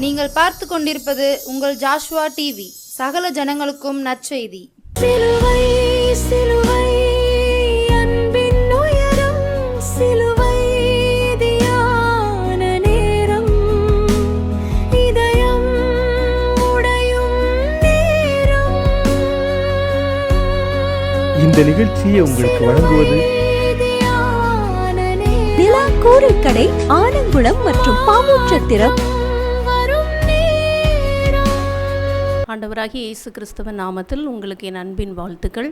நீங்கள் பார்த்து கொண்டிருப்பது உங்கள் ஜாஷ்வா டிவி. சகல ஜனங்களுக்கும் நற்செய்தி. சிலுவை சிலுவை அன்பின் உயரம், சிலுவை தியான நேரம், இதயம் உடையும் நேரம். இந்த நிகழ்ச்சியை உங்களுக்கு வழங்குவது நிலா கோரைக்கடை, ஆனங்குளம் மற்றும் பாவூற்றத்திரம். ஆண்டவராகிய இயேசு கிறிஸ்துவின் நாமத்தில் உங்களுக்கு என் அன்பின் வாழ்த்துக்கள்.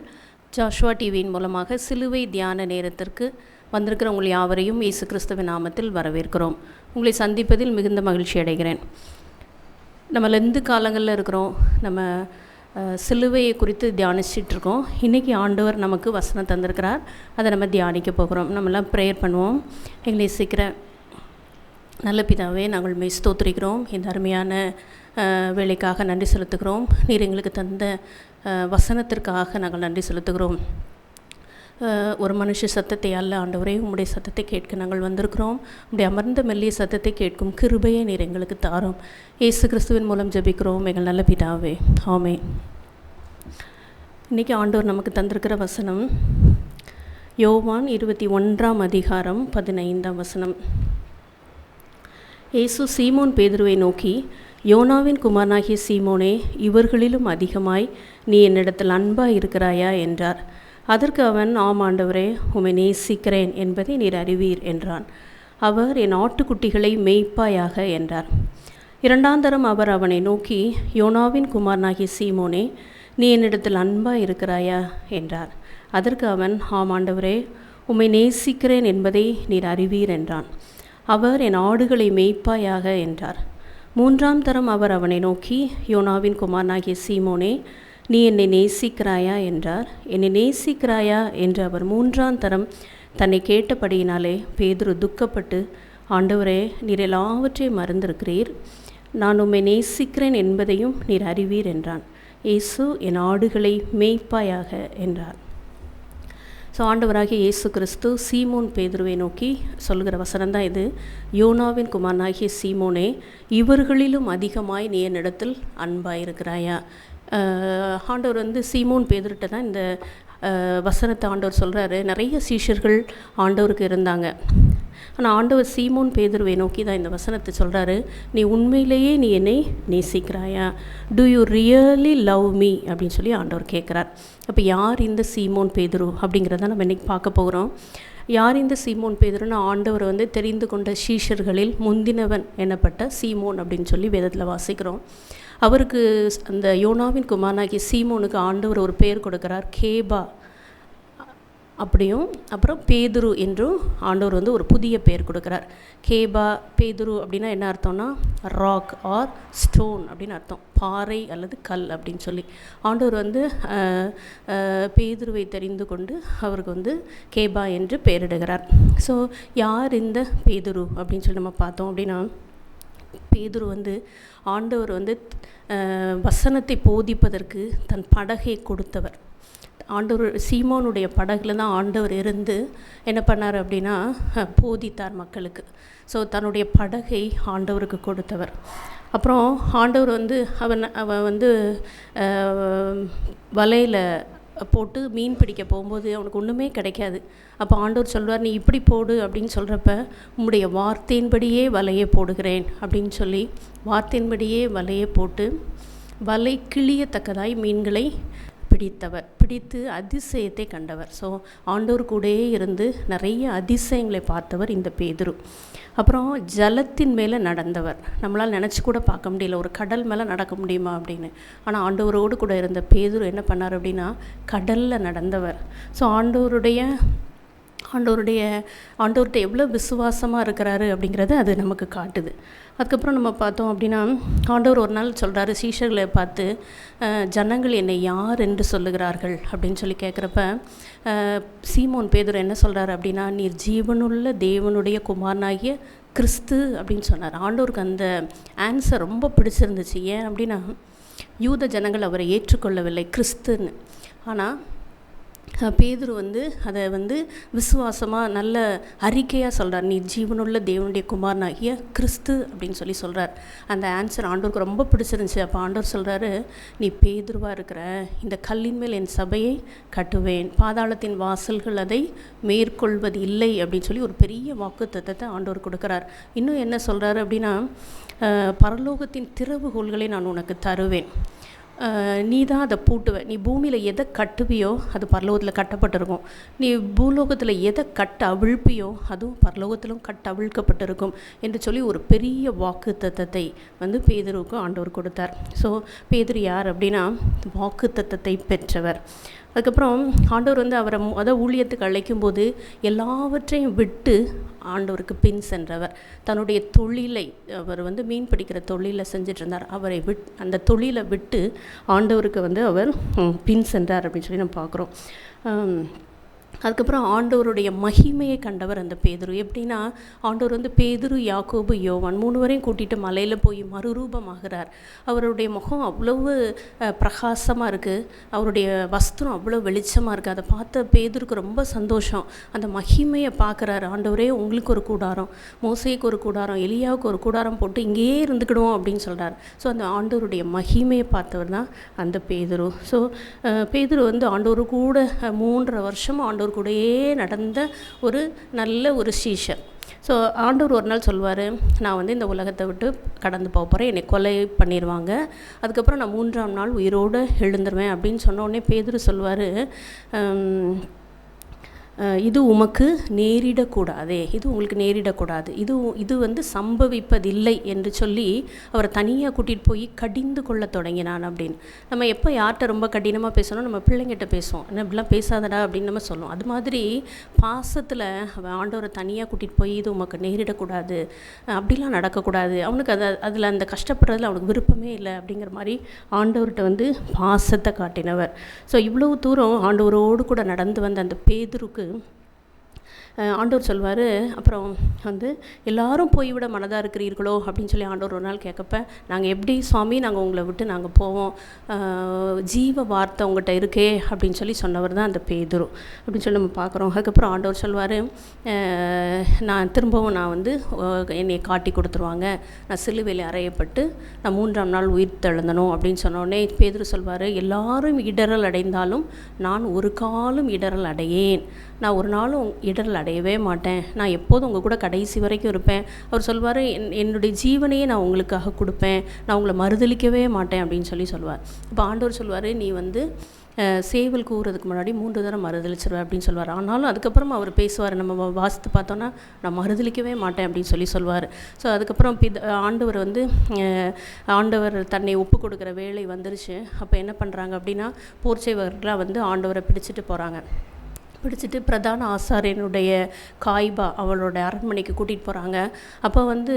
ஜாஷ்வா டிவியின் மூலமாக சிலுவை தியான நேரத்திற்கு வந்திருக்கிற உங்கள் யாவரையும் இயேசு கிறிஸ்துவின் நாமத்தில் வரவேற்கிறோம். உங்களை சந்திப்பதில் மிகுந்த மகிழ்ச்சி அடைகிறேன். நம்ம லெந்து காலங்களில் இருக்கிறோம். நம்ம சிலுவையை குறித்து தியானிச்சிட்ருக்கோம். இன்றைக்கி ஆண்டவர் நமக்கு வசனம் தந்திருக்கிறார். அதை நம்ம தியானிக்க போகிறோம். நம்மெல்லாம் ப்ரேயர் பண்ணுவோம். எங்களை சீக்கிரம் நல்ல பிதாவே, நாங்கள் மெய் ஸ்தோத்திரிக்கிறோம். இந்த அருமையான வேலைக்காக நன்றி செலுத்துகிறோம். நீர் எங்களுக்கு தந்த வசனத்திற்காக நாங்கள் நன்றி செலுத்துகிறோம். ஒரு மனுஷ சத்தத்தை அல்ல ஆண்டவரே, உம்முடைய சத்தத்தை கேட்க நாங்கள் வந்திருக்கிறோம். உம்முடைய அமர்ந்த மெல்லிய சத்தத்தை கேட்கும் கிருபையை நீர் எங்களுக்கு தாரும். இயேசு கிறிஸ்துவின் மூலம் ஜெபிக்கிறோம் எங்கள் நல்ல பிதாவே, ஆமென். இன்றைக்கி ஆண்டவர் நமக்கு தந்திருக்கிற வசனம் யோவான் 21:15. இயேசு சீமோன் பேதுருவை நோக்கி, யோனாவின் குமாரனாகிய சீமோனே, இவர்களிலும் அதிகமாய் நீ என்னிடத்தில் அன்பாய் இருக்கிறாயா என்றார். அதற்கு அவன், ஆம் ஆண்டவரே, உம்மை நேசிக்கிறேன் என்பதை நீர் அறிவீர் என்றான். அவர், என் ஆட்டுக்குட்டிகளை மேய்ப்பாயாக என்றார். இரண்டாந்தரம் அவர் அவனை நோக்கி, யோனாவின் குமாரனாகிய சீமோனே, நீ என்னிடத்தில் அன்பாய் இருக்கிறாயா என்றார். அதற்கு அவன், ஆம் ஆண்டவரே, உம்மை நேசிக்கிறேன் என்பதை நீர் அறிவீர் என்றான். அவர், என் ஆடுகளை மேய்ப்பாயாக என்றார். மூன்றாம் தரம் அவர் அவனை நோக்கி, யோனாவின் குமாரனாகிய சீமோனே, நீ என்னை நேசிக்கிறாயா என்றார். என்னை நேசிக்கிறாயா என்று அவர் மூன்றாம் தரம் தன்னை கேட்டபடியினாலே பேதுரு துக்கப்பட்டு, ஆண்டவரே, நீர் எல்லாவற்றையும் மறந்திருக்கிறீர், நான் உம்மை நேசிக்கிறேன் என்பதையும் நீர் அறிவீர் என்றான். இயேசு, என் ஆடுகளை மேய்ப்பாயாக என்றார். ஸோ ஆண்டவராகிய இயேசு கிறிஸ்து சீமோன் பேதுருவை நோக்கி சொல்கிற வசனம் தான் இது. யோனாவின் குமாரனாகிய சீமோனே, இவர்களிலும் அதிகமாய் நீ என்னிடத்தில் அன்பாயிருக்கிறாயா. ஆண்டவர் சீமோன் பேதுருட்ட தான் இந்த வசனத்தை ஆண்டவர் சொல்கிறாரு. நிறைய சீஷர்கள் ஆண்டவருக்கு இருந்தாங்க. ஆனால் ஆண்டவர் சீமோன் பேதுருவை நோக்கி தான் இந்த வசனத்தை சொல்கிறாரு. நீ உண்மையிலேயே நீ என்னை நேசிக்கிறாயா? Do you really love me அப்படின்னு சொல்லி ஆண்டவர் கேட்குறார். அப்போ யார் இந்த சீமோன் பேதுரு அப்படிங்கிறத நம்ம இன்றைக்கி பார்க்க போகிறோம். யார் இந்த சீமோன் பேதுருன்னு ஆண்டவர் தெரிந்து கொண்ட சீஷர்களில் முந்தினவன் எனப்பட்ட சீமோன் அப்படின்னு சொல்லி வேதத்தில் வாசிக்கிறோம். அவருக்கு அந்த யோனாவின் குமாரனாகிய சீமோனுக்கு ஆண்டவர் ஒரு பேர் கொடுக்குறார், கேபா அப்படியும், அப்புறம் பேதுரு என்றும் ஆண்டவர் ஒரு புதிய பேர் கொடுக்குறார். கேபா பேதுரு அப்படின்னா என்ன அர்த்தம்னா, ராக் ஆர் ஸ்டோன் அப்படின்னு அர்த்தம், பாறை அல்லது கல் அப்படின்னு சொல்லி ஆண்டவர் பேதுருவை தெரிந்து கொண்டு அவருக்கு கேபா என்று பெயரிடுகிறார். ஸோ யார் இந்த பேதுரு அப்படின்னு சொல்லி நம்ம பார்த்தோம் அப்படின்னா, பேதுரு ஆண்டவர் வசனத்தை போதிப்பதற்கு தன் படகை கொடுத்தவர். ஆண்டவர் சீமோனுடைய படகுல தான் ஆண்டவர் இருந்து என்ன பண்ணார் அப்படின்னா போதித்தார் மக்களுக்கு. ஸோ தன்னுடைய படகை ஆண்டவருக்கு கொடுத்தவர். அப்புறம் ஆண்டவர் அவன் வலையில் போட்டு மீன் பிடிக்க போகும்போது அவனுக்கு ஒன்றுமே கிடைக்காது. அப்போ ஆண்டவர் சொல்வார், நீ இப்படி போடு அப்படின்னு சொல்கிறப்ப, உம்முடைய வார்த்தையின்படியே வலையை போடுகிறேன் அப்படின்னு சொல்லி வார்த்தையின்படியே வலையை போட்டு வலை கிளியத்தக்கதாய் மீன்களை பிடித்து அதிசயத்தை கண்டவர். ஸோ ஆண்டவர் கூடயே இருந்து நிறைய அதிசயங்களை பார்த்தவர் இந்த பேதுரு. அப்புறம் ஜலத்தின் மேலே நடந்தவர். நம்மளால் நினச்சி கூட பார்க்க முடியல, ஒரு கடல் மேலே நடக்க முடியுமா அப்படின்னு. ஆனால் ஆண்டவரோடு கூட இருந்த பேதுரு என்ன பண்ணார் அப்படின்னா, கடலில் நடந்தவர். ஸோ ஆண்டவர்கிட்ட எவ்வளோ விசுவாசமாக இருக்கிறாரு அப்படிங்கிறது அது நமக்கு காட்டுது. அதுக்கப்புறம் நம்ம பார்த்தோம் அப்படின்னா, ஆண்டவர் ஒரு நாள் சொல்கிறாரு சீஷர்களை பார்த்து, ஜனங்கள் என்னை யார் என்று சொல்லுகிறார்கள் அப்படின்னு சொல்லி கேட்குறப்ப, சீமோன் பேதுரு என்ன சொல்கிறாரு அப்படின்னா, நீர் ஜீவனுள்ள தேவனுடைய குமாரனாகிய கிறிஸ்து அப்படின்னு சொன்னார். ஆண்டவருக்கு அந்த ஆன்சர் ரொம்ப பிடிச்சிருந்துச்சு. ஏன் அப்படின்னா, யூத ஜனங்கள் அவரை ஏற்றுக்கொள்ளவில்லை கிறிஸ்துன்னு. ஆனால் பேதுரு வந்து அதை வந்து விசுவாசமாக நல்ல அறிக்கையாக சொல்கிறார், நீ ஜீவனுள்ள தேவனுடைய குமாரனாகிய கிறிஸ்து அப்படின்னு சொல்கிறார். அந்த ஆன்சர் ஆண்டவருக்கு ரொம்ப பிடிச்சிருந்துச்சு. அப்போ ஆண்டவர் சொல்கிறாரு, நீ பேதுருவாக இருக்கிற, இந்த கல்லின் மேல் என் சபையை கட்டுவேன், பாதாளத்தின் வாசல்கள் அதை மேற்கொள்வது இல்லை அப்படின்னு சொல்லி ஒரு பெரிய வாக்குத்தத்தத்தை ஆண்டவர் கொடுக்குறார். இன்னும் என்ன சொல்கிறாரு அப்படின்னா, பரலோகத்தின் திறவுகோல்களை நான் உனக்கு தருவேன், நீ தான் அதை பூட்டுவ, நீ பூமியில் எதை கட்டுவியோ அது பரலோகத்தில் கட்டப்பட்டிருக்கும், நீ பூலோகத்தில் எதை கட்ட அவிழ்ப்பியோ அதுவும் பரலோகத்திலும் கட்ட அவிழ்க்கப்பட்டிருக்கும் என்று சொல்லி ஒரு பெரிய வாக்கு தத்தத்தை வந்து பேதுருவுக்கு ஆண்டவர் கொடுத்தார். ஸோ பேதுரு யார் அப்படின்னா வாக்கு தத்தத்தை பெற்றவர். அதுக்கப்புறம் ஆண்டவர் வந்து அவரை ஊழியத்துக்கு அழைக்கும்போது எல்லாவற்றையும் விட்டு ஆண்டவருக்கு பின் சென்றவர். தன்னுடைய தொழிலை, அவர் வந்து மீன் பிடிக்கிற தொழிலை செஞ்சுட்டு இருந்தார், அவரை அந்த தொழிலை விட்டு ஆண்டவருக்கு வந்து அவர் பின் சென்றார் அப்படின்னு சொல்லி நம்ம பார்க்குறோம். அதுக்கப்புறம் ஆண்டவருடைய மகிமையை கண்டவர் அந்த பேதுரு. எப்படின்னா, ஆண்டவர் வந்து பேதுரு, யாக்கோபு, யோவான் 3 வரையும் கூட்டிகிட்டு மலையில் போய் மறுரூபமாகிறார். அவருடைய முகம் அவ்வளவு பிரகாசமாக இருக்குது, அவருடைய வஸ்திரம் அவ்வளோ வெளிச்சமாக இருக்குது. அதை பார்த்த பேதுருக்கு ரொம்ப சந்தோஷம். அந்த மகிமையை பார்க்குறாரு. ஆண்டவரே, உங்களுக்கு ஒரு கூடாரம், மோசேக்கு ஒரு கூடாரம், எலியாவுக்கு ஒரு கூடாரம் போட்டு இங்கேயே இருந்துக்கிடுவோம் அப்படின்னு சொல்கிறார். ஸோ அந்த ஆண்டவருடைய மகிமையை பார்த்தவர் தான் அந்த பேதுரு. ஸோ பேதுரு வந்து ஆண்டவர் கூட 3.5 வருஷம் ஆண்டவர் கூடயே நடந்த ஒரு நல்ல ஒரு சீஷர். ஸோ ஆண்டவர் ஒரு நாள் சொல்வார், நான் வந்து இந்த உலகத்தை விட்டு கடந்து போக போகிறேன், என்னை கொலை பண்ணிடுவாங்க, அதுக்கப்புறம் நான் 3ஆம் நாள் உயிரோடு எழுந்துருவேன் அப்படின்னு சொன்ன உடனே பேதுரு சொல்வார், இது உமக்கு நேரிடக்கூடாதே, இது உங்களுக்கு நேரிடக்கூடாது, இது வந்து சம்பவிப்பதில்லை என்று சொல்லி அவரை தனியாக கூட்டிகிட்டு போய் கடிந்து கொள்ள தொடங்கினான் அப்படின்னு. நம்ம எப்போ யார்கிட்ட ரொம்ப கடினமாக பேசணும், நம்ம பிள்ளைங்கிட்ட பேசுவோம், என்ன இப்படிலாம் பேசாதடா அப்படின்னு நம்ம சொல்லுவோம். அது மாதிரி பாசத்தில் அவன் ஆண்டவரை தனியாக கூட்டிகிட்டு போய் இது உமக்கு நேரிடக்கூடாது, அப்படிலாம் நடக்கக்கூடாது, அவனுக்கு அதில் அந்த கஷ்டப்படுறதுல அவனுக்கு விருப்பமே இல்லை அப்படிங்கிற மாதிரி ஆண்டவர்கிட்ட வந்து பாசத்தை காட்டினவர். ஸோ இவ்வளவு தூரம் ஆண்டவரோடு கூட நடந்து வந்த அந்த பேதுருக்கு ஆண்டவர் சொல்வார், அப்புறம் வந்து எல்லாரும் போய்விட மனதாக இருக்கிறீர்களோ அப்படின்னு சொல்லி ஆண்டவர் ஒரு நாள் கேட்கப்ப, நாங்கள் எப்படி சுவாமி, நாங்கள் உங்களை விட்டு நாங்கள் போவோம், ஜீவ வார்த்தை உங்கள்கிட்ட இருக்கே அப்படின்னு சொல்லி சொன்னவர் தான் அந்த பேதுரு அப்படின்னு சொல்லி நம்ம பார்க்குறோம். அதுக்கப்புறம் ஆண்டவர் சொல்வார், நான் வந்து என்னை காட்டி கொடுத்துருவாங்க, நான் சிலுவையில் அறையப்பட்டு நான் 3ஆம் நாள் உயிர் தெழுந்தணும் அப்படின்னு சொன்னோடனே பேதுரு சொல்வார், எல்லாரும் இடரல் அடைந்தாலும் நான் ஒரு காலும் இடரல் அடையேன், நான் ஒரு நாளும் இடரல் அடையவே மாட்டேன், நான் எப்போதும் உங்கள் கூட கடைசி வரைக்கும் இருப்பேன். அவர் சொல்வார், என்னுடைய ஜீவனையே நான் உங்களுக்காக கொடுப்பேன், நான் உங்களை மறுதளிக்கவே மாட்டேன் அப்படின்னு சொல்லுவார். இப்போ ஆண்டவர் சொல்வார், நீ வந்து சேவல் கூறுறதுக்கு முன்னாடி 3 தடவை மறுதளிச்சிருவேன் அப்படின்னு சொல்வார். ஆனாலும் அதுக்கப்புறம் அவர் பேசுவார், நம்ம வாசித்து பார்த்தோன்னா நான் மறுதளிக்கவே மாட்டேன் அப்படின்னு சொல்லுவார். ஸோ அதுக்கப்புறம் ஆண்டவர் தன்னை ஒப்பு கொடுக்குற வேலை வந்துருச்சு. அப்போ என்ன பண்ணுறாங்க அப்படின்னா, போர்ச்சேவர்களாக வந்து ஆண்டவரை பிடிச்சிட்டு போகிறாங்க. பிடிச்சிட்டு பிரதான ஆசாரியனுடைய காய்பா அவளோட அரண்மனைக்கு கூட்டிகிட்டு போகிறாங்க. அப்போ வந்து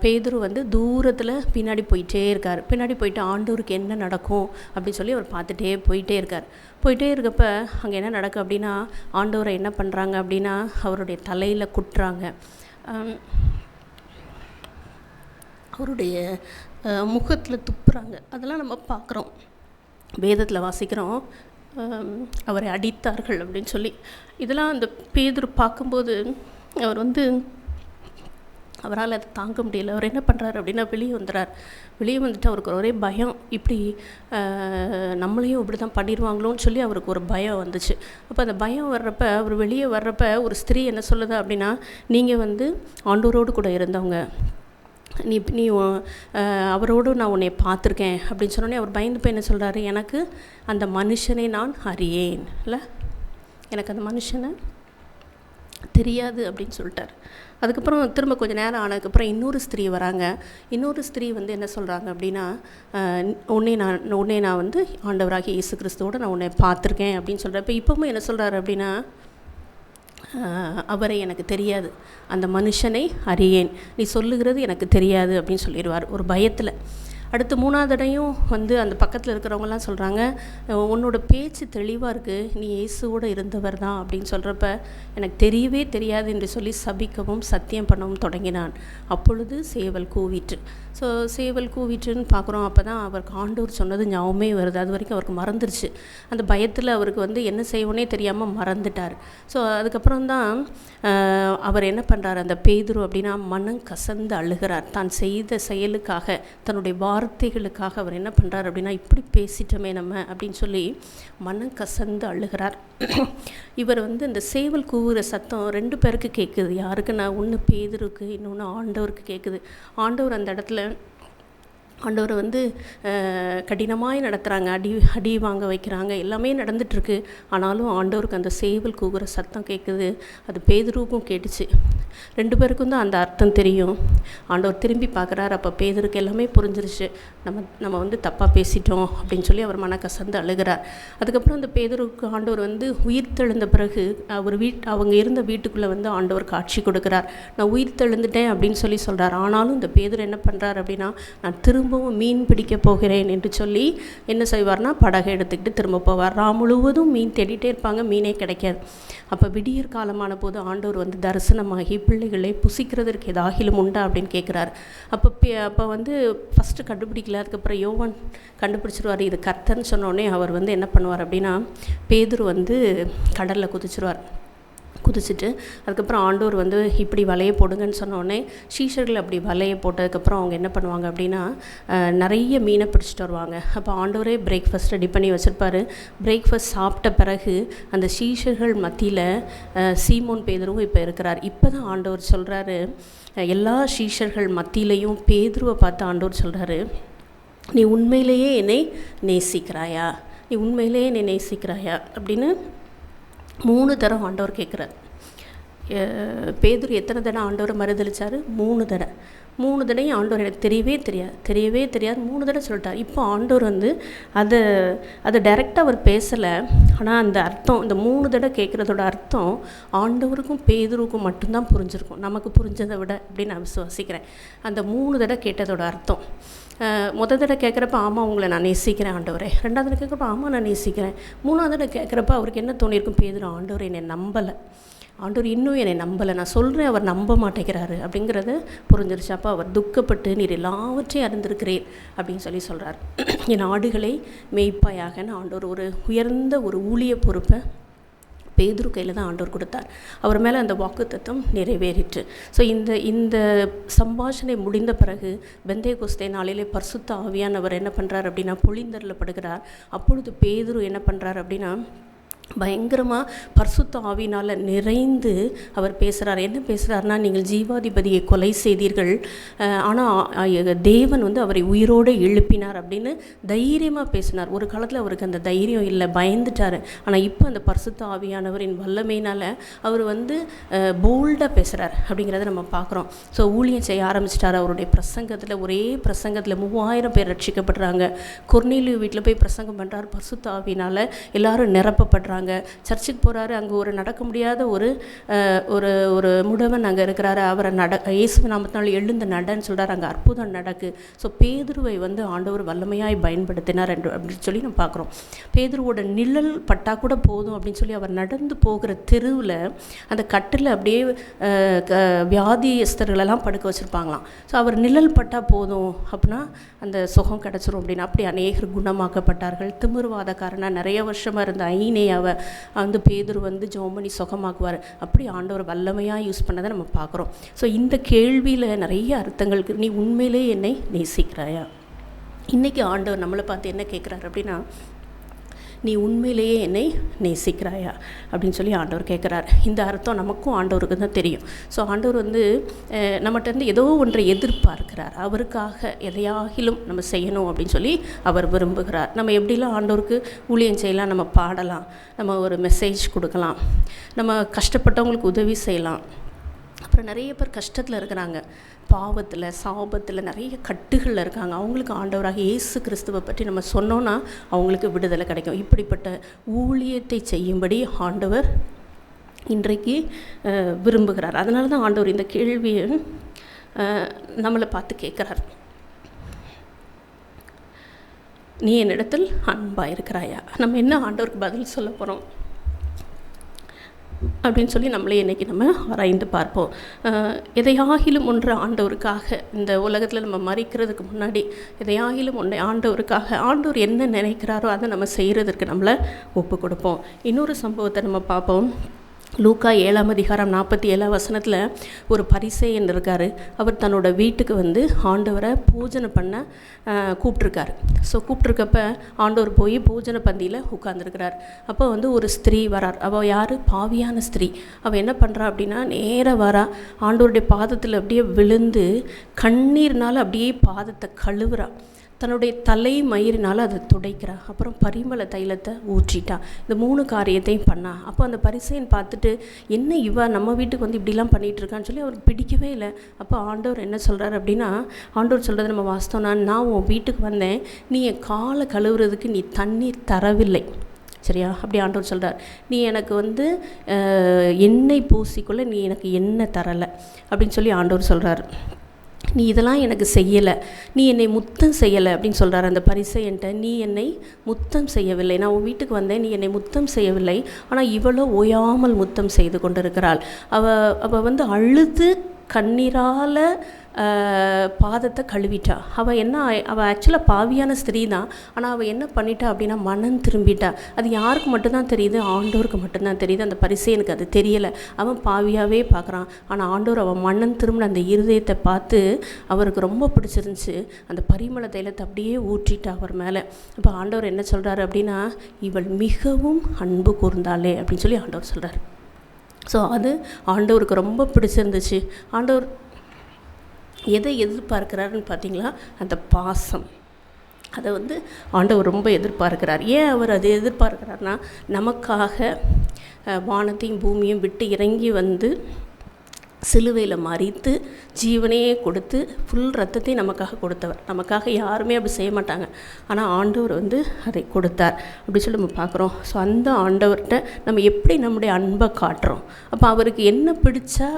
பேதுரு வந்து தூரத்தில் பின்னாடி போயிட்டே இருக்கார். பின்னாடி போயிட்டு ஆண்டவருக்கு என்ன நடக்கும் அப்படின்னு சொல்லி அவர் பார்த்துட்டே போயிட்டே இருக்கார். போயிட்டே இருக்கப்ப அங்கே என்ன நடக்கும் அப்படின்னா, ஆண்டவரை என்ன பண்ணுறாங்க அப்படின்னா அவருடைய தலையில் குட்டுறாங்க, அவருடைய முகத்தில் துப்புறாங்க. அதெல்லாம் நம்ம பார்க்குறோம், வேதத்தில் வாசிக்கிறோம், அவரை அடித்தார்கள் அப்படின்னு சொல்லி. இதெல்லாம் அந்த பேதுரு பார்க்கும்போது அவர் வந்து அவரால் அதை தாங்க முடியல. அவர் என்ன பண்ணுறாரு அப்படின்னா வெளியே வந்துட்டு அவருக்கு ஒரே பயம், இப்படி நம்மளையும் இப்படி தான் பண்ணிடுவாங்களோன்னு சொல்லி அவருக்கு ஒரு பயம் வந்துச்சு. அப்போ அந்த பயம் வர்றப்ப அவர் வெளியே வர்றப்ப ஒரு ஸ்திரீ என்ன சொல்லுது அப்படின்னா, நீங்கள் வந்து ஆண்டவரோடு கூட இருந்தவங்க, நீ அவரோடு நான் உன்னை பார்த்துருக்கேன் அப்படின்னு சொன்னோன்னே அவர் பயந்து போய் என்ன சொல்கிறாரு, எனக்கு அந்த மனுஷனை நான் அறியேன், இல்லை எனக்கு அந்த மனுஷனை தெரியாது அப்படின்னு சொல்லிட்டார். அதுக்கப்புறம் திரும்ப கொஞ்சம் நேரம் ஆனதுக்கப்புறம் இன்னொரு ஸ்திரீ வராங்க. இன்னொரு ஸ்திரீ வந்து என்ன சொல்கிறாங்க அப்படின்னா, உன்னை நான் வந்து ஆண்டவராகிய இயேசு கிறிஸ்துவோடு நான் உன்னை பார்த்துருக்கேன் அப்படின்னு சொல்கிறேன். இப்போ இப்போவும் என்ன சொல்கிறாரு அப்படின்னா, அவரை எனக்கு தெரியாது, அந்த மனுஷனை அறியேன், நீ சொல்லுகிறது எனக்கு தெரியாது அப்படின்னு சொல்லிடுவார் ஒரு பயத்தில். அடுத்து 3ஆவது தடையும் வந்து அந்த பக்கத்தில் இருக்கிறவங்கலாம் சொல்கிறாங்க, உன்னோட பேச்சு தெளிவாக இருக்குது, நீ இயேசுவோடு இருந்தவர் தான் அப்படின்னு சொல்கிறப்ப எனக்கு தெரியவே தெரியாது என்று சொல்லி சபிக்கவும் சத்தியம் பண்ணவும் தொடங்கினான். அப்பொழுது சேவல் கூவிற்று. ஸோ சேவல் கூவிட்டுன்னு பார்க்குறோம். அப்போ தான் அவருக்கு ஆண்டவர் சொன்னது ஞாபகமே வருது. அது வரைக்கும் அவருக்கு மறந்துருச்சு. அந்த பயத்தில் அவருக்கு வந்து என்ன செய்வோனே தெரியாமல் மறந்துட்டார். ஸோ அதுக்கப்புறம் தான் அவர் என்ன பண்ணுறார், அந்த பேதுரு அப்படின்னா மனம் கசந்து அழுகிறார். தான் செய்த செயலுக்காக, தன்னுடைய வார்த்தைகளுக்காக அவர் என்ன பண்ணுறார் அப்படின்னா, இப்படி பேசிட்டோமே நம்ம அப்படின்னு சொல்லி மனம் கசந்து அழுகிறார். இவர் வந்து இந்த சேவல் கூவுகிற சத்தம் 2 பேருக்கு கேட்குது. யாருக்குன்னா, ஒன்று பேதுருக்கு, இன்னொன்று ஆண்டவருக்கு கேட்குது. ஆண்டவர் அந்த இடத்துல ஆண்டவரை வந்து கடினமாய் நடத்துகிறாங்க, அடி வாங்க வைக்கிறாங்க, எல்லாமே நடந்துகிட்ருக்கு. ஆனாலும் ஆண்டவருக்கு அந்த சேவல் கூகுற சத்தம் கேட்குது. அது பேதுருவுக்கும் கேட்டுச்சு. 2 பேருக்கும் தான் அந்த அர்த்தம் தெரியும். ஆண்டவர் திரும்பி பார்க்குறாரு. அப்போ பேதுருக்கு எல்லாமே புரிஞ்சிருச்சு. நம்ம வந்து தப்பாக பேசிட்டோம் அப்படின்னு சொல்லி அவர் மனக்கசந்து அழுகிறார். அதுக்கப்புறம் அந்த பேதுருக்கு ஆண்டவர் வந்து உயிர் தெழுந்த பிறகு அவர் அவங்க இருந்த வீட்டுக்குள்ளே வந்து ஆண்டவர் காட்சி கொடுக்குறார். நான் உயிர் தெழுந்துட்டேன் அப்படின்னு சொல்லி சொல்கிறார். ஆனாலும் இந்த பேதுரு என்ன பண்ணுறார் அப்படின்னா, நான் திரும்பவும் மீன் பிடிக்க போகிறேன் என்று சொல்லி என்ன செய்வார்னா, படகை எடுத்துக்கிட்டு திரும்ப போவார். முழுவதும் மீன் தேடிட்டே இருப்பாங்க, மீனே கிடைக்காது. அப்போ விடியற் காலமான போது ஆண்டவர் வந்து தரிசனமாகி, பிள்ளைகளை புசிக்கிறதற்கு ஏதாகிலும் உண்டா அப்படின்னு கேட்குறாரு. அப்போ வந்து ஃபஸ்ட்டு கண்டுபிடிக்கல. அதுக்கப்புறம் யோவான் கண்டுபிடிச்சிருவார், இது கர்த்தர்னு சொன்னோடனே அவர் வந்து என்ன பண்ணுவார் அப்படின்னா, பேதுரு வந்து கடலில் குதிச்சுட்டு அதுக்கப்புறம் ஆண்டவர் வந்து இப்படி வலையை போடுங்கன்னு சொன்னோடனே சீஷர்கள் அப்படி வலையை போட்டதுக்கப்புறம் அவங்க என்ன பண்ணுவாங்க அப்படின்னா, நிறைய மீனை பிடிச்சிட்டு வருவாங்க. அப்போ ஆண்டவரே பிரேக்ஃபாஸ்ட் ரெடி பண்ணி வச்சுருப்பார். பிரேக்ஃபாஸ்ட் சாப்பிட்ட பிறகு அந்த சீஷர்கள் மத்தியில் சீமோன் பேதுருவும் இப்போ இருக்கிறார். இப்போ தான் ஆண்டவர் சொல்கிறாரு, எல்லா சீஷர்கள் மத்தியிலையும் பேதுருவை பார்த்து ஆண்டவர் சொல்கிறாரு, நீ உண்மையிலேயே என்னை நேசிக்கிறாயா, நீ உண்மையிலேயே என்னை நேசிக்கிறாயா அப்படின்னு 3 தடவை ஆண்டவர் கேட்குறார். பேதுரு எத்தனை தடவை ஆண்டவரை மறுதளிச்சார்? 3 தடவை. 3 தடவையும் ஆண்டவர் எனக்கு தெரியவே தெரியாது 3 தடவை சொல்லிட்டார். இப்போ ஆண்டவர் வந்து அதை டைரெக்டாக அவர் பேசலை. ஆனால் அந்த அர்த்தம், இந்த 3 தடவை கேட்குறதோட அர்த்தம் ஆண்டவருக்கும் பேதுருவுக்கும் மட்டும்தான் புரிஞ்சிருக்கும், நமக்கு புரிஞ்சதை விட அப்படின்னு நான் விசுவாசிக்கிறேன். அந்த 3 தடவை கேட்டதோட அர்த்தம், முதல் தடவை கேட்குறப்ப ஆமாம் உங்களை நான் நேசிக்கிறேன் ஆண்டவரே, 2வது தடவை கேட்குறப்ப ஆமாம் நான் நேசிக்கிறேன், 3வது தடவை கேட்குறப்ப அவருக்கு என்ன தோணியிருக்கும், பேதுரு ஆண்டவர் என்னை நம்பலை, ஆண்டவர் இன்னும் என்னை நம்பலை, நான் சொல்கிறேன் அவர் நம்ப மாட்டேங்கிறாரு அப்படிங்கிறத புரிஞ்சிருச்சு. அப்போ அவர் துக்கப்பட்டு, நீர் எல்லாவற்றையும் அறிந்திருக்கிறீர் அப்படின்னு சொல்லி சொல்கிறார். என் ஆடுகளை மேய்ப்பாயாகன்னு ஆண்டவர் ஒரு உயர்ந்த ஒரு ஊழிய பொறுப்பை பேதுரு கையில் தான் ஆண்டவர் கொடுத்தார். அவர் மேலே அந்த வாக்குத்தத்தம் நிறைவேறிற்று. ஸோ இந்த சம்பாஷணை முடிந்த பிறகு பெந்தேகோஸ்தே நாளிலே பரிசுத்த ஆவியானவர் என்ன பண்ணுறார் அப்படின்னா பொழிந்தருளப்படுகிறார். அப்பொழுது பேதுரு என்ன பண்ணுறார் அப்படின்னா, பயங்கரமாக பரிசுத்த ஆவியினால் நிறைந்து அவர் பேசுகிறார். என்ன பேசுகிறாருன்னா, நீங்கள் ஜீவாதிபதியை கொலை செய்தீர்கள், ஆனால் தேவன் வந்து அவரை உயிரோடு எழுப்பினார் அப்படின்னு தைரியமாக பேசினார். ஒரு காலத்தில் அவருக்கு அந்த தைரியம் இல்லை, பயந்துட்டார். ஆனால் இப்போ அந்த பரிசுத்த ஆவியானவரின் வல்லமையினால் அவர் வந்து போல்டாக பேசுகிறார் அப்படிங்கிறத நம்ம பார்க்குறோம். ஸோ ஊழியம் செய்ய ஆரம்பிச்சிட்டார். அவருடைய பிரசங்கத்தில், ஒரே பிரசங்கத்தில் 3000 பேர் ரட்சிக்கப்படுறாங்க. கொர்நேலியு வீட்டில் போய் பிரசங்கம் பண்ணுறார். பரிசுத்த ஆவியினால் எல்லாரும் நிரப்பப்படுறாங்க. சர்ச்சுக்கு போகிறாரு. அங்கே ஒரு நடக்க முடியாத ஒரு ஒரு முடவன் அங்கே இருக்கிறாரு. அவரை இயேசு நாமத்தினால் எழுந்து நடன்னு சொல்கிறார். அங்கே அற்புதம் நடக்கு. ஸோ பேதுருவை வந்து ஆண்டவர் வல்லமையாய் பயன்படுத்தினார் அப்படின்னு சொல்லி நம்ம பார்க்குறோம். பேதுருவோட நிழல் பட்டா கூட போதும் அப்படின்னு சொல்லி அவர் நடந்து போகிற தெருவில் அந்த கட்டில் அப்படியே வியாதியஸ்தர்களெல்லாம் படுக்க வச்சுருப்பாங்களாம். ஸோ அவர் நிழல் பட்டா போதும் அப்படின்னா அந்த சுகம் கிடச்சிரும் அப்படின்னு அப்படி அநேகர் குணமாக்கப்பட்டார்கள். திமிர்வாதக்காரனாக நிறைய வருஷமாக இருந்த ஐனேயாவை வந்து பேதுரு வந்து ஜோமனி சுகமாக்குவார். அப்படி ஆண்டவர் வல்லமையாக யூஸ் பண்ணதை நம்ம பார்க்குறோம். ஸோ இந்த கேள்வியில் நிறைய அர்த்தங்களுக்கு, நீ உண்மையிலே என்னை நேசிக்கிறாயா? இன்றைக்கி ஆண்டவர் நம்மளை பார்த்து என்ன கேட்குறாரு அப்படின்னா, நீ உண்மையிலேயே என்னை நேசிக்கிறாயா அப்படின்னு சொல்லி ஆண்டவர் கேட்குறார். இந்த அர்த்தம் நமக்கும் ஆண்டவருக்கு தான் தெரியும். ஸோ ஆண்டவர் வந்து நம்மகிட்ட இருந்து ஏதோ ஒன்றை எதிர்பார்க்கிறார். அவருக்காக எதையாகிலும் நம்ம செய்யணும் அப்படின்னு சொல்லி அவர் விரும்புகிறார். நம்ம எப்படிலாம் ஆண்டவருக்கு ஊழியம் செய்யலாம், நம்ம பாடலாம், நம்ம ஒரு மெசேஜ் கொடுக்கலாம், நம்ம கஷ்டப்பட்டவங்களுக்கு உதவி செய்யலாம். அப்புறம் நிறைய பேர் கஷ்டத்தில் இருக்கிறாங்க, பாவத்தில் சாபத்தில் நிறைய கட்டுகளில் இருக்காங்க. அவங்களுக்கு ஆண்டவராக இயேசு கிறிஸ்துவை பற்றி நம்ம சொன்னோன்னா அவங்களுக்கு விடுதலை கிடைக்கும். இப்படிப்பட்ட ஊழியத்தை செய்யும்படி ஆண்டவர் இன்றைக்கு விரும்புகிறார். அதனால தான் ஆண்டவர் இந்த கேள்வியை நம்மளை பார்த்து கேட்குறார். நீ என்னிடத்தில் அன்பாக இருக்கிறாயா? நம்ம என்ன ஆண்டவருக்கு பதில் சொல்ல போகிறோம்? அப்படின்னு சொல்லி நம்மளே இன்றைக்கி நம்ம ஆராய்ந்து பார்ப்போம். எதையாகிலும் ஒன்று ஆண்டவருக்காக, இந்த உலகத்தில் நம்ம மறிக்கிறதுக்கு முன்னாடி எதையாகிலும் ஒன்றை ஆண்டவருக்காக, ஆண்டவர் என்ன நினைக்கிறாரோ அதை நம்ம செய்கிறதுக்கு நம்மளை ஒப்பு கொடுப்போம். இன்னொரு சம்பவத்தை நம்ம பார்ப்போம். லூக்கா 7ஆம் அதிகாரம் 47 ஒரு பரிசேயன் இருக்கார். அவர் தன்னோட வீட்டுக்கு ஆண்டவரை பூஜனை பண்ண கூப்பிட்ருக்காரு. ஸோ கூப்பிட்ருக்கப்ப ஆண்டவர் போய் பூஜனை பந்தியில் உட்காந்துருக்கிறார். அப்போ ஒரு ஸ்திரீ வரார். அவள் யார்? பாவியான ஸ்திரீ. அவள் என்ன பண்ணுறா அப்படின்னா, நேராக வரா, ஆண்டவருடைய பாதத்தில் அப்படியே விழுந்து கண்ணீர்னால் அப்படியே பாதத்தை கழுவுறா. தன்னுடைய தலை மயிரினால் அதை துடைக்கிறா. அப்புறம் பரிமள தைலத்தை ஊற்றிட்டா. இந்த 3 காரியத்தையும் பண்ணா. அப்போ அந்த பரிசேயன் பார்த்துட்டு, என்ன இவ நம்ம வீட்டுக்கு இப்படிலாம் பண்ணிகிட்ருக்கான்னு சொல்லி அவருக்கு பிடிக்கவே இல்லை. அப்போ ஆண்டவர் என்ன சொல்கிறார் அப்படின்னா, ஆண்டவர் சொல்கிறது நம்ம வாஸ்தவம்னா, நான் உன் வீட்டுக்கு வந்தேன், நீ என் காலை கழுவுறதுக்கு நீ தண்ணீர் தரவில்லை, சரியா? அப்படி ஆண்டவர் சொல்கிறார். நீ எனக்கு எண்ணெய் பூசிக்கொள்ள நீ எனக்கு எண்ணெய் தரலை அப்படின்னு சொல்லி ஆண்டவர் சொல்கிறார். நீ இதெல்லாம் எனக்கு செய்யலை, நீ என்னை முத்தம் செய்யலை அப்படின்னு சொல்கிறார் அந்த பரிசேயன்ட்ட. நீ என்னை முத்தம் செய்யவில்லை, நான் உன் வீட்டுக்கு வந்தேன், நீ என்னை முத்தம் செய்யவில்லை, ஆனால் இவளோ ஓயாமல் முத்தம் செய்து கொண்டிருக்கிறாள். அவள் அழுது கண்ணீரால் பாதத்தை கழுவிட்டா. அவள் ஆக்சுவலாக பாவியான ஸ்திரீ தான். ஆனால் அவள் என்ன பண்ணிட்டா அப்படின்னா, மனம் திரும்பிட்டா. அது யாருக்கு மட்டும்தான் தெரியுது? ஆண்டவருக்கு மட்டும்தான் தெரியுது. அந்த பரிசேயனுக்கு அது தெரியலை. அவன் பாவியாகவே பார்க்குறான். ஆனால் ஆண்டவர் அவன் மனம் திரும்பின அந்த இருதயத்தை பார்த்து அவருக்கு ரொம்ப பிடிச்சிருந்துச்சு. அந்த பரிமள தைலத்தை அப்படியே ஊற்றிட்டா அவர் மேலே. இப்போ ஆண்டவர் என்ன சொல்கிறாரு அப்படின்னா, இவள் மிகவும் அன்பு கூர்ந்தாளே அப்படின்னு சொல்லி ஆண்டவர் சொல்கிறார். ஸோ அது ஆண்டவருக்கு ரொம்ப பிடிச்சிருந்துச்சு. ஆண்டவர் எதை எதிர்பார்க்கிறாருன்னு பார்த்தீங்களா? அந்த பாசம். அதை ஆண்டவர் ரொம்ப எதிர்பார்க்கிறார். ஏன் அவர் அதை எதிர்பார்க்கிறார்னா, நமக்காக வானத்தையும் பூமியும் விட்டு இறங்கி சிலுவையில் மறித்து ஜீவனையே கொடுத்து ஃபுல் ரத்தத்தை நமக்காக கொடுத்தவர். நமக்காக யாருமே அப்படி செய்ய மாட்டாங்க, ஆனால் ஆண்டவர் அதை கொடுத்தார் அப்படி சொல்லி நம்ம பார்க்குறோம். ஸோ அந்த ஆண்டவர்கிட்ட நம்ம எப்படி நம்முடைய அன்பை காட்டுறோம், அப்போ அவருக்கு என்ன பிடிச்சா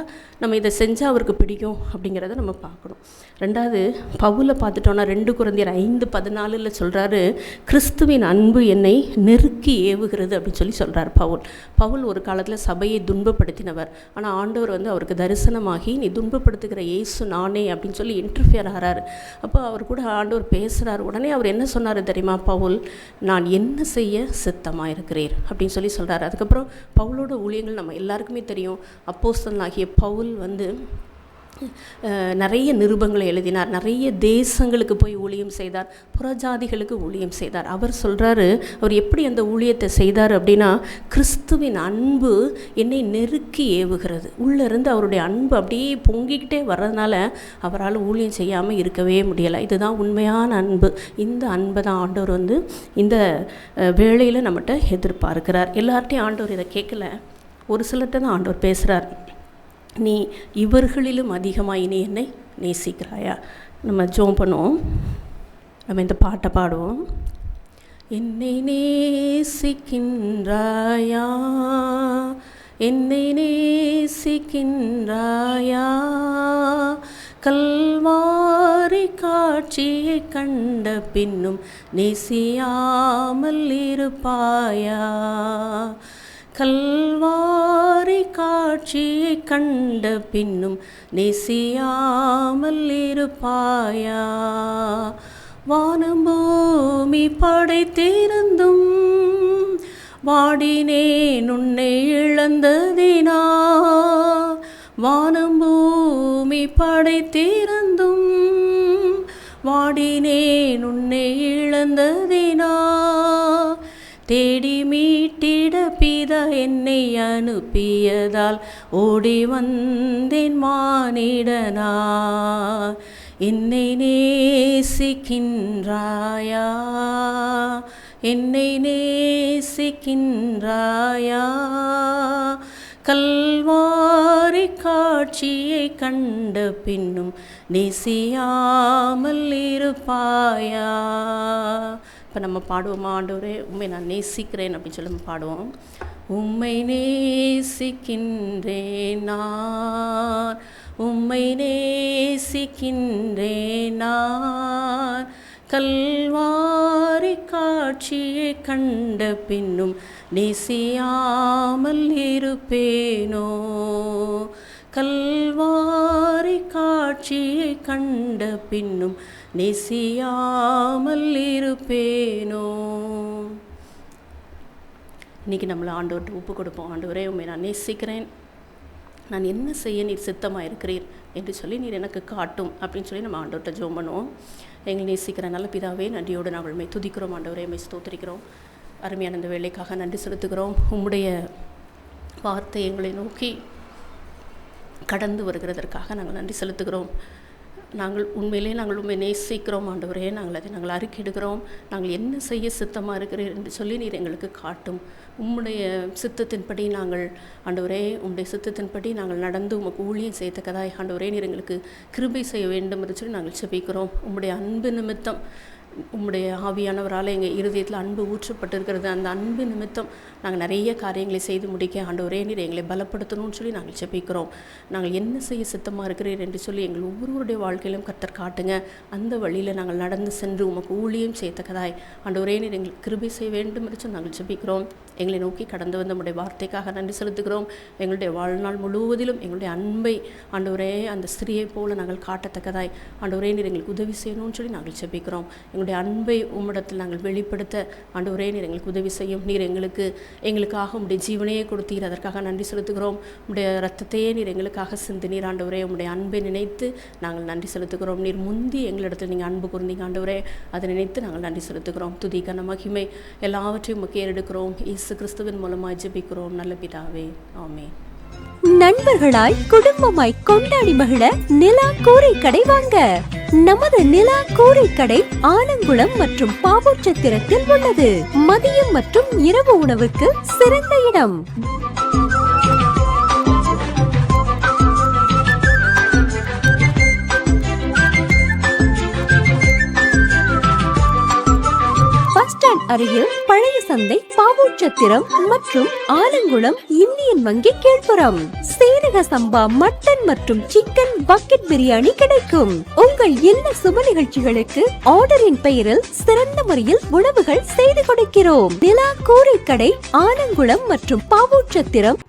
நம்ம இதை செஞ்சால் அவருக்கு பிடிக்கும் அப்படிங்கிறத நம்ம பார்க்கணும். ரெண்டாவது, பவுலை பார்த்துட்டோன்னா 2 கொரிந்தியர் 5:14 சொல்கிறாரு, கிறிஸ்துவின் அன்பு என்னை நெருக்கி ஏவுகிறது அப்படின்னு சொல்லி சொல்கிறார் பவுல் ஒரு காலத்தில் சபையை துன்பப்படுத்தினவர். ஆனால் ஆண்டவர் அவருக்கு தரிசனமாகி, நீ துன்பப்படுத்துகிற இயேசு நானே அப்படின்னு சொல்லி இன்டர்ஃபியர் ஆகிறாரு. அப்போ அவர் கூட ஆண்டவர் பேசுகிறார். உடனே அவர் என்ன சொன்னார் தெரியுமா? பவுல், நான் என்ன செய்ய சித்தமாக இருக்கிறேன் அப்படின்னு சொல்லி சொல்கிறார். அதுக்கப்புறம் பவுலோட ஊழியங்கள் நம்ம எல்லாருக்குமே தெரியும். அப்போஸ்தலனாகிய பவுல் நிறைய நிருபங்களை எழுதினார், நிறைய தேசங்களுக்கு போய் ஊழியம் செய்தார், புறஜாதிகளுக்கு ஊழியம் செய்தார். அவர் சொல்கிறாரு, அவர் எப்படி அந்த ஊழியத்தை செய்தார் அப்படின்னா, கிறிஸ்துவின் அன்பு என்னை நெருக்கி ஏவுகிறது. உள்ளேருந்து அவருடைய அன்பு அப்படியே பொங்கிக்கிட்டே வர்றதுனால அவரால் ஊழியம் செய்யாமல் இருக்கவே முடியலை. இதுதான் உண்மையான அன்பு. இந்த அன்பை தான் ஆண்டவர் இந்த வேளையில் நம்மகிட்ட எதிர்பார்க்கிறார். எல்லார்ட்டையும் ஆண்டவர் இதை கேட்கல, ஒரு சிலர்கிட்ட தான் ஆண்டவர் பேசுகிறார். நீ இவர்களிலும் அதிகமாக நீ என்னை நேசிக்கிறாயா? நம்ம ஜெபம் பண்ணுவோம், நம்ம இந்த பாட்டை பாடுவோம். என்னை நேசிக்கின்றாயா, என்னை நேசிக்கின்றாயா, கல்வாரி காட்சியை கண்ட பின்னும் நேசியாமல் இருப்பாயா, கல்வாரி காட்சியை கண்ட பின்னும் நேசியாமல் இருப்பாயா, வானம் பூமி படைத்திருந்தும் வாடினேன் உன்னை இழந்ததினா, வானம் பூமி படைத்திருந்தும் வாடினேன் உன்னை இழந்ததினா, தேடி மீட்டிட பிதா என்னை அனுப்பியதால் ஓடி வந்தேன் மானிடனா, என்னை நேசிக்கின்றாயா, என்னை நேசிக்கின்றாயா, கல்வாரி காட்சியை கண்ட பின்னும் நேசியாமல் இருப்பாயா. இப்போ நம்ம பாடுவோமா? ஆண்டவரே உம்மை நான் நேசிக்கிறேன் அப்படின்னு சொல்லி நம்ம பாடுவோம். உம்மை நேசிக்கின்றேன் நான், உம்மை நேசிக்கின்றேன் நான், கல்வாரி காட்சியை கண்ட பின்னும் நேசியாமல் இருப்பேனோ? கல்வாரி காட்சியை கண்ட பின்னும் நேசியாமல் இருப்பேனோ? இன்றைக்கி நம்மளை ஆண்டவர்கிட்ட ஒப்பு கொடுப்போம். ஆண்டவரே, உண்மை நான் நேசிக்கிறேன், நான் என்ன செய்ய நீர் சித்தமாக இருக்கிறீர் என்று சொல்லி நீர் எனக்கு காட்டும் அப்படின்னு சொல்லி நம்ம ஆண்டவர்கிட்ட ஜெபம் பண்ணுவோம். எங்களை நேசிக்கிற நல்ல பிதாவே, நன்றியோடு நாங்கள் உண்மை துதிக்கிறோம். ஆண்டவரே, உண்மை ஸ்தோத்திரிக்கிறோம். அருமையான இந்த வேலைக்காக நன்றி செலுத்துகிறோம். உம்முடைய வார்த்தை எங்களை நோக்கி கடந்து வருகிறதற்காக நாங்கள் நன்றி செலுத்துகிறோம். நாங்கள் உண்மை நேசிக்கிறோம் ஆண்டவரே. நாங்கள் அறிக்கையிடுகிறோம். நாங்கள் என்ன செய்ய சித்தமாக இருக்கிறீர் என்று சொல்லி நீர் எங்களுக்கு காட்டும். உம்முடைய சித்தத்தின்படி நாங்கள் ஆண்டவரே, உம்முடைய சித்தத்தின்படி நாங்கள் நடந்து உமக்கு ஊழியம் செய்யத்தக்கதாய் ஆண்டவரே நீர் எங்களுக்கு கிருபை செய்ய வேண்டும் என்று சொல்லி நாங்கள் செபிக்கிறோம். உம்முடைய அன்பு நிமித்தம், உம்முடைய ஆவியானவரால் எங்கள் இருதயத்தில் அன்பு ஊற்றப்பட்டிருக்கிறது. அந்த அன்பு நிமித்தம் நாங்கள் நிறைய காரியங்களை செய்து முடிக்க ஆண்டவரே நீர் எங்களை பலப்படுத்தணும்னு சொல்லி நாங்கள் ஜெபிக்கிறோம். நாங்கள் என்ன செய்ய சித்தமாக இருக்கிறீர் என்று சொல்லி எங்கள் ஒவ்வொருவருடைய வாழ்க்கையிலும் கர்த்தர் காட்டுங்க. அந்த வழியில் நாங்கள் நடந்து சென்று உமக்கு ஊழியம் செய்யத்தக்கதாய் ஆண்டவரே நீர் எங்களுக்கு கிருபை செய்ய வேண்டும் என்று நாங்கள் ஜெபிக்கிறோம். எங்களை நோக்கி கடந்து வந்த நம்முடைய வார்த்தைக்காக நன்றி செலுத்துகிறோம். எங்களுடைய வாழ்நாள் முழுவதிலும் எங்களுடைய அன்பை ஆண்டவரே அந்த ஸ்திரியை போல நாங்கள் காட்டத்தக்கதாய் ஆண்டவரே நீர் எங்களுக்கு உதவி செய்யணும்னு சொல்லி நாங்கள் ஜெபிக்கிறோம். எங்களுடைய அன்பை உம்மிடத்தில் நாங்கள் வெளிப்படுத்த ஆண்டவரே நீர் எங்களுக்கு உதவி செய்யும். நீர் எங்களுக்காக உம்முடைய ஜீவனையே கொடுத்தீர், அதற்காக நன்றி செலுத்துகிறோம். உம்முடைய ரத்தத்தையே நீர் எங்களுக்காக சிந்தினீர் ஆண்டவரே. உம்முடைய அன்பை நினைத்து நாங்கள் நன்றி செலுத்துகிறோம். நீர் முந்தி எங்களிடத்தில் நீங்கள் அன்பு கூர்ந்தீங்க ஆண்டவரே, அதை நினைத்து நாங்கள் நன்றி செலுத்துகிறோம். துதி கன மகிமை எல்லாவற்றையும் உமக்கு ஏறெடுக்கிறோம். இயேசு கிறிஸ்துவின் மூலமாய் ஜெபிக்கிறோம் நல்ல பிதாவே, ஆமென். நண்பர்களாய் குடும்பமாய் கொண்டாடி மகிழ நிலா கூரை கடை வாங்க. நமது நிலா கூரை கடை ஆலங்குளம் மற்றும் பாவூர்சத்திரத்தில் உள்ளது. மதியம் மற்றும் இரவு உணவுக்கு சிறந்த இடம். அருகில் பழைய சந்தை, பாவூர்சத்திரம் மற்றும் ஆலங்குளம் இந்தியன் வங்கி கீழ்ப்புறம். சீரக சம்பா மட்டன் மற்றும் சிக்கன் பக்கெட் பிரியாணி கிடைக்கும். உங்கள் இல்ல சுப நிகழ்ச்சிகளுக்கு ஆர்டரின் பெயரில் சிறந்த முறையில் உணவுகள் செய்து கொடுக்கிறோம். நிலா கூரை கடை ஆலங்குளம் மற்றும் பாவூர்சத்திரம்.